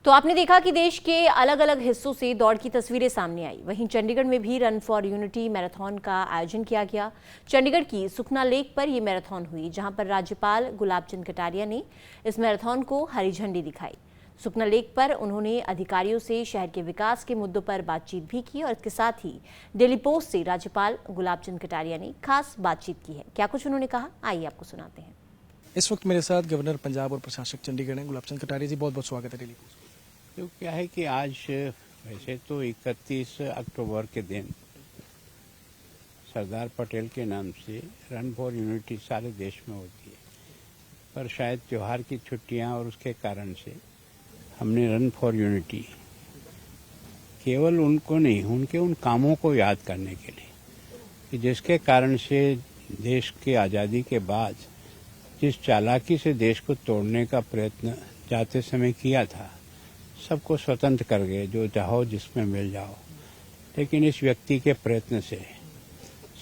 तो आपने देखा कि देश के अलग अलग हिस्सों से दौड़ की तस्वीरें सामने आई। वहीं चंडीगढ़ में भी रन फॉर यूनिटी मैराथन का आयोजन किया गया। चंडीगढ़ की सुखना लेक पर यह मैराथन हुई, जहां पर राज्यपाल गुलाब चंद कटारिया ने इस मैराथन को हरी झंडी दिखाई। सुखना लेक पर उन्होंने अधिकारियों से शहर के विकास के मुद्दों पर बातचीत भी की और इसके साथ ही डेली पोस्ट से राज्यपाल गुलाब चंद कटारिया ने खास बातचीत की है। क्या कुछ उन्होंने कहा, आइए आपको सुनाते हैं। इस वक्त मेरे साथ गवर्नर पंजाब और प्रशासक चंडीगढ़ हैं, गुलाब चंद कटारिया जी, बहुत बहुत स्वागत है डेली पोस्ट। तो क्या है कि आज वैसे तो 31 अक्टूबर के दिन सरदार पटेल के नाम से रन फॉर यूनिटी सारे देश में होती है, पर शायद त्योहार की छुट्टियां और उसके कारण से हमने रन फॉर यूनिटी केवल उनको नहीं, उनके उन कामों को याद करने के लिए कि जिसके कारण से देश की आज़ादी के बाद जिस चालाकी से देश को तोड़ने का प्रयत्न जाते समय किया था, सबको स्वतंत्र कर गए, जो चाहो जिसमें मिल जाओ। लेकिन इस व्यक्ति के प्रयत्न से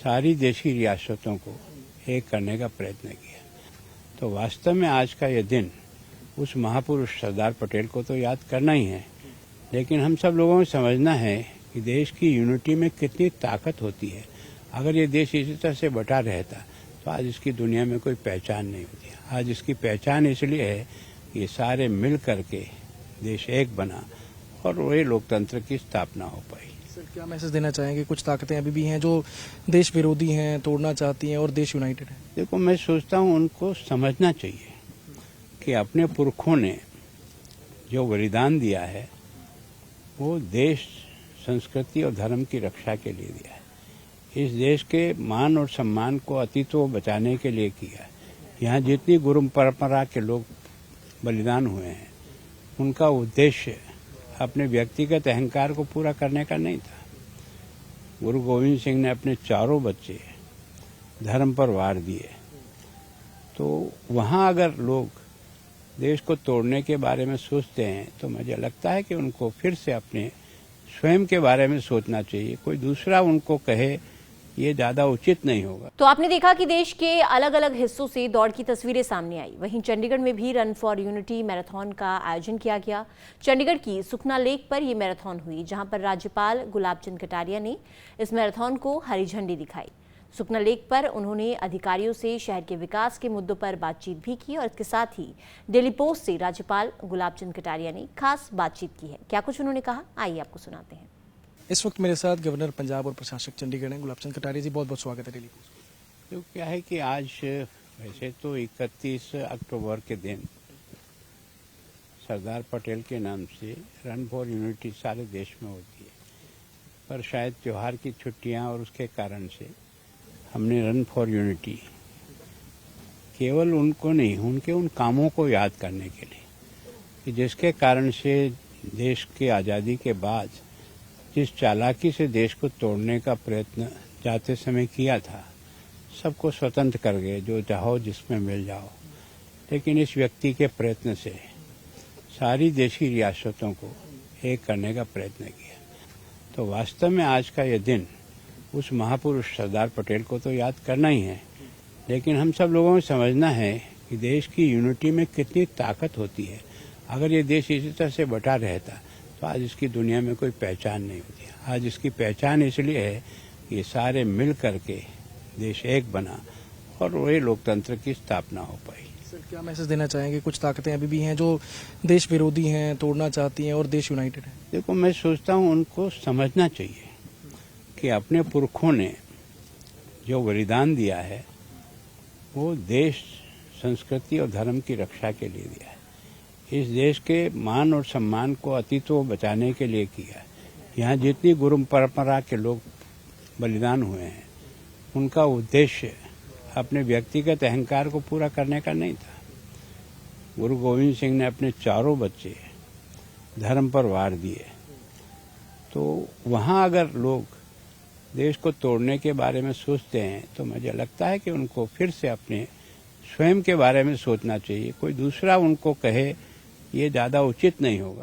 सारी देशी रियासतों को एक करने का प्रयत्न किया। तो वास्तव में आज का यह दिन उस महापुरुष सरदार पटेल को तो याद करना ही है, लेकिन हम सब लोगों को समझना है कि देश की यूनिटी में कितनी ताकत होती है। अगर ये देश इसी तरह से बटा रहता तो आज इसकी दुनिया में कोई पहचान नहीं होती। आज इसकी पहचान इसलिए है कि ये सारे मिल करके देश एक बना और वही लोकतंत्र की स्थापना हो पाई। सर, क्या मैसेज देना चाहेंगे? कुछ ताकतें अभी भी हैं जो देश विरोधी हैं, तोड़ना चाहती हैं, और देश यूनाइटेड है। देखो, मैं सोचता हूँ उनको समझना चाहिए कि अपने पुरखों ने जो बलिदान दिया है वो देश, संस्कृति और धर्म की रक्षा के लिए दिया है। इस देश के मान और सम्मान को अतीतों बचाने के लिए किया है। यहाँ जितनी गुरु परंपरा के लोग बलिदान हुए हैं, उनका उद्देश्य अपने व्यक्तिगत अहंकार को पूरा करने का नहीं था। गुरु गोविंद सिंह ने अपने चारों बच्चे धर्म पर वार दिए। तो वहाँ अगर लोग देश को तोड़ने के बारे में सोचते हैं तो मुझे लगता है कि उनको फिर से अपने स्वयं के बारे में सोचना चाहिए। कोई दूसरा उनको कहे ये ज्यादा उचित नहीं होगा। तो आपने देखा कि देश के अलग अलग हिस्सों से दौड़ की तस्वीरें सामने आई। वहीं चंडीगढ़ में भी रन फॉर यूनिटी मैराथन का आयोजन किया गया। चंडीगढ़ की सुखना लेक पर यह मैराथन हुई, जहां पर राज्यपाल गुलाब चंद कटारिया ने इस मैराथन को हरी झंडी दिखाई। सुखना लेक पर उन्होंने अधिकारियों से शहर के विकास के मुद्दों पर बातचीत भी की और इसके साथ ही डेली पोस्ट से राज्यपाल गुलाब चंद कटारिया ने खास बातचीत की है। क्या कुछ उन्होंने कहा, आइए आपको सुनाते हैं। इस वक्त मेरे साथ गवर्नर पंजाब और प्रशासक चंडीगढ़ हैं, गुलाब चंद कटारिया जी, बहुत बहुत स्वागत है डेली पोस्ट। तो क्या है कि आज वैसे तो 31 अक्टूबर के दिन सरदार पटेल के नाम से रन फॉर यूनिटी सारे देश में होती है, पर शायद त्योहार की छुट्टियां और उसके कारण से हमने रन फॉर यूनिटी केवल उनको नहीं, उनके उन कामों को याद करने के लिए कि जिसके कारण से देश की आज़ादी के बाद जिस चालाकी से देश को तोड़ने का प्रयत्न जाते समय किया था, सबको स्वतंत्र कर गए, जो चाहो जिसमें मिल जाओ। लेकिन इस व्यक्ति के प्रयत्न से सारी देशी रियासतों को एक करने का प्रयत्न किया। तो वास्तव में आज का यह दिन उस महापुरुष सरदार पटेल को तो याद करना ही है, लेकिन हम सब लोगों को समझना है कि देश की यूनिटी में कितनी ताकत होती है। अगर ये देश इसी तरह से बटा रहता तो आज इसकी दुनिया में कोई पहचान नहीं होती। आज इसकी पहचान इसलिए है कि ये सारे मिल करके देश एक बना और वही लोकतंत्र की स्थापना हो पाई। सर, क्या मैसेज देना चाहेंगे? कुछ ताकतें अभी भी हैं जो देश विरोधी हैं, तोड़ना चाहती हैं, और देश यूनाइटेड है। देखो, मैं सोचता हूँ उनको समझना चाहिए कि अपने पुरखों ने जो बलिदान दिया है वो देश, संस्कृति और धर्म की रक्षा के लिए दिया है। इस देश के मान और सम्मान को अतीतों बचाने के लिए किया है। यहाँ जितनी गुरु परंपरा के लोग बलिदान हुए हैं, उनका उद्देश्य अपने व्यक्तिगत अहंकार को पूरा करने का नहीं था। गुरु गोविंद सिंह ने अपने चारों बच्चे धर्म पर वार दिए। तो वहाँ अगर लोग देश को तोड़ने के बारे में सोचते हैं तो मुझे लगता है कि उनको फिर से अपने स्वयं के बारे में सोचना चाहिए। कोई दूसरा उनको कहे ये ज्यादा उचित नहीं होगा।